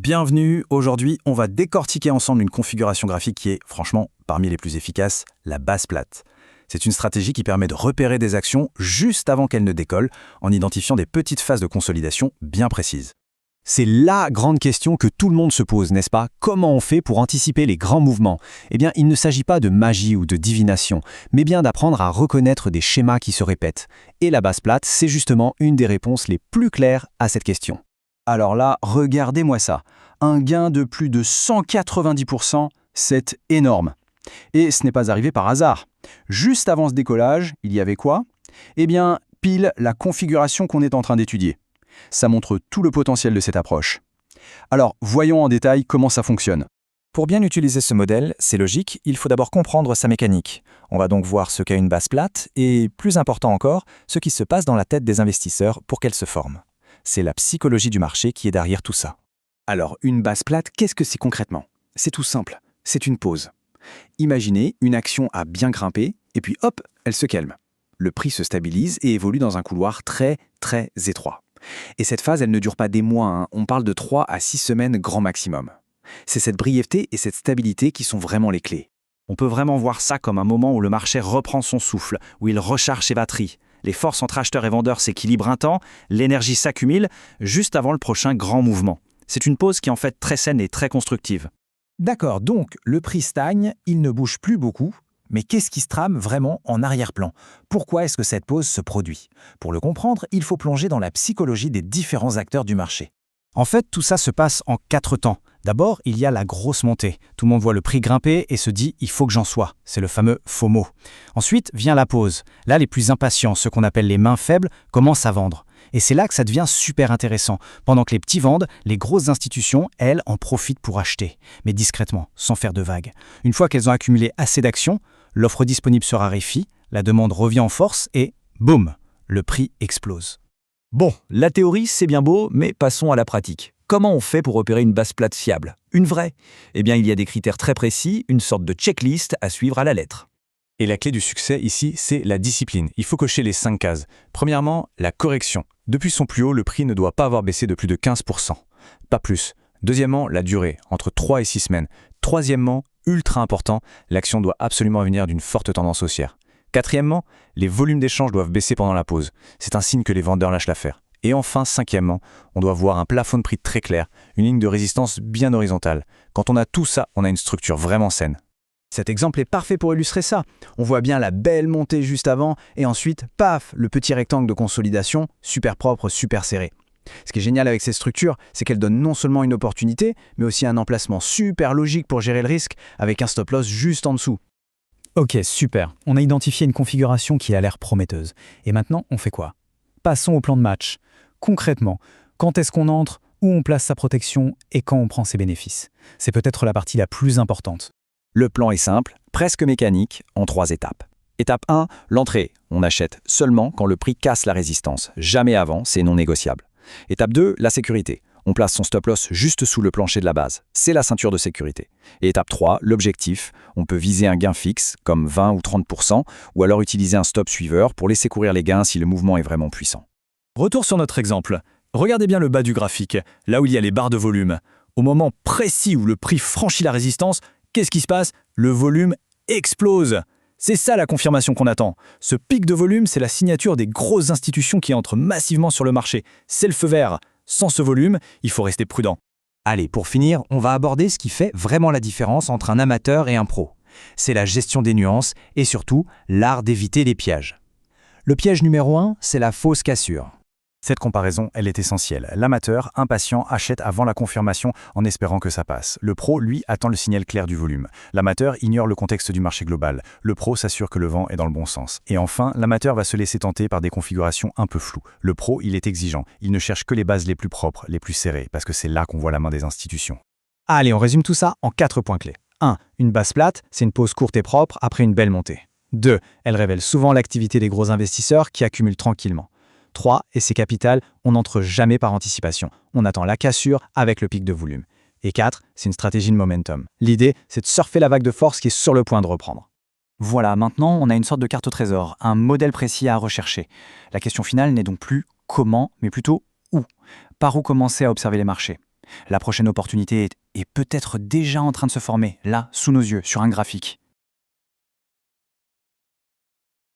Bienvenue, aujourd'hui on va décortiquer ensemble une configuration graphique qui est franchement parmi les plus efficaces, la base plate. C'est une stratégie qui permet de repérer des actions juste avant qu'elles ne décollent en identifiant des petites phases de consolidation bien précises. C'est la grande question que tout le monde se pose, n'est-ce pas? Comment on fait pour anticiper les grands mouvements? Eh bien, il ne s'agit pas de magie ou de divination, mais bien d'apprendre à reconnaître des schémas qui se répètent. Et la base plate, c'est justement une des réponses les plus claires à cette question. Alors là, regardez-moi ça. Un gain de plus de 190%, c'est énorme. Et ce n'est pas arrivé par hasard. Juste avant ce décollage, il y avait quoi? Eh bien, pile la configuration qu'on est en train d'étudier. Ça montre tout le potentiel de cette approche. Alors, voyons en détail comment ça fonctionne. Pour bien utiliser ce modèle, c'est logique, il faut d'abord comprendre sa mécanique. On va donc voir ce qu'est une base plate et, plus important encore, ce qui se passe dans la tête des investisseurs pour qu'elle se forme. C'est la psychologie du marché qui est derrière tout ça. Alors, une base plate, qu'est-ce que c'est concrètement? C'est tout simple, c'est une pause. Imaginez, une action a bien grimpé, et puis hop, elle se calme. Le prix se stabilise et évolue dans un couloir très étroit. Et cette phase, elle ne dure pas des mois, on parle de 3 à 6 semaines grand maximum. C'est cette brièveté et cette stabilité qui sont vraiment les clés. On peut vraiment voir ça comme un moment où le marché reprend son souffle, où il recharge ses batteries. Les forces entre acheteurs et vendeurs s'équilibrent un temps, l'énergie s'accumule juste avant le prochain grand mouvement. C'est une pause qui est en fait très saine et très constructive. D'accord, donc le prix stagne, il ne bouge plus beaucoup, mais qu'est-ce qui se trame vraiment en arrière-plan? Pourquoi est-ce que cette pause se produit? Pour le comprendre, il faut plonger dans la psychologie des différents acteurs du marché. En fait, tout ça se passe en 4 temps. D'abord, il y a la grosse montée. Tout le monde voit le prix grimper et se dit « il faut que j'en sois ». C'est le fameux FOMO. Ensuite vient la pause. Là, les plus impatients, ceux qu'on appelle les mains faibles, commencent à vendre. Et c'est là que ça devient super intéressant. Pendant que les petits vendent, les grosses institutions, elles, en profitent pour acheter. Mais discrètement, sans faire de vagues. Une fois qu'elles ont accumulé assez d'actions, l'offre disponible se raréfie, la demande revient en force et boum, le prix explose. Bon, la théorie, c'est bien beau, mais passons à la pratique. Comment on fait pour repérer une base plate fiable? Une vraie? Eh bien, il y a des critères très précis, une sorte de checklist à suivre à la lettre. Et la clé du succès ici, c'est la discipline. Il faut cocher les 5 cases. Premièrement, la correction. Depuis son plus haut, le prix ne doit pas avoir baissé de plus de 15%. Pas plus. Deuxièmement, la durée, entre 3 et 6 semaines. Troisièmement, ultra important, l'action doit absolument venir d'une forte tendance haussière. Quatrièmement, les volumes d'échange doivent baisser pendant la pause. C'est un signe que les vendeurs lâchent l'affaire. Et enfin, cinquièmement, on doit voir un plafond de prix très clair, une ligne de résistance bien horizontale. Quand on a tout ça, on a une structure vraiment saine. Cet exemple est parfait pour illustrer ça. On voit bien la belle montée juste avant, et ensuite, paf, le petit rectangle de consolidation, super propre, super serré. Ce qui est génial avec ces structures, c'est qu'elles donnent non seulement une opportunité, mais aussi un emplacement super logique pour gérer le risque, avec un stop loss juste en dessous. Ok, super. On a identifié une configuration qui a l'air prometteuse. Et maintenant, on fait quoi? Passons au plan de match. Concrètement, quand est-ce qu'on entre, où on place sa protection et quand on prend ses bénéfices? C'est peut-être la partie la plus importante. Le plan est simple, presque mécanique, en 3 étapes. Étape 1, l'entrée. On achète seulement quand le prix casse la résistance. Jamais avant, c'est non négociable. Étape 2, la sécurité. On place son stop loss juste sous le plancher de la base. C'est la ceinture de sécurité. Et étape 3, l'objectif. On peut viser un gain fixe, comme 20 ou 30%, ou alors utiliser un stop suiveur pour laisser courir les gains si le mouvement est vraiment puissant. Retour sur notre exemple. Regardez bien le bas du graphique, là où il y a les barres de volume. Au moment précis où le prix franchit la résistance, qu'est-ce qui se passe? Le volume explose. C'est ça la confirmation qu'on attend. Ce pic de volume, c'est la signature des grosses institutions qui entrent massivement sur le marché. C'est le feu vert. Sans ce volume, il faut rester prudent. Allez, pour finir, on va aborder ce qui fait vraiment la différence entre un amateur et un pro. C'est la gestion des nuances et surtout l'art d'éviter les pièges. Le piège numéro 1, c'est la fausse cassure. Cette comparaison, elle est essentielle. L'amateur, impatient, achète avant la confirmation en espérant que ça passe. Le pro, lui, attend le signal clair du volume. L'amateur ignore le contexte du marché global. Le pro s'assure que le vent est dans le bon sens. Et enfin, l'amateur va se laisser tenter par des configurations un peu floues. Le pro, il est exigeant. Il ne cherche que les bases les plus propres, les plus serrées, parce que c'est là qu'on voit la main des institutions. Allez, on résume tout ça en 4 points clés. 1. Une base plate, c'est une pause courte et propre après une belle montée. 2. Elle révèle souvent l'activité des gros investisseurs qui accumulent tranquillement. 3. Et c'est capital, on n'entre jamais par anticipation. On attend la cassure avec le pic de volume. Et 4. C'est une stratégie de momentum. L'idée, c'est de surfer la vague de force qui est sur le point de reprendre. Voilà, maintenant on a une sorte de carte au trésor, un modèle précis à rechercher. La question finale n'est donc plus comment, mais plutôt où. Par où commencer à observer les marchés? La prochaine opportunité est peut-être déjà en train de se former, là, sous nos yeux, sur un graphique.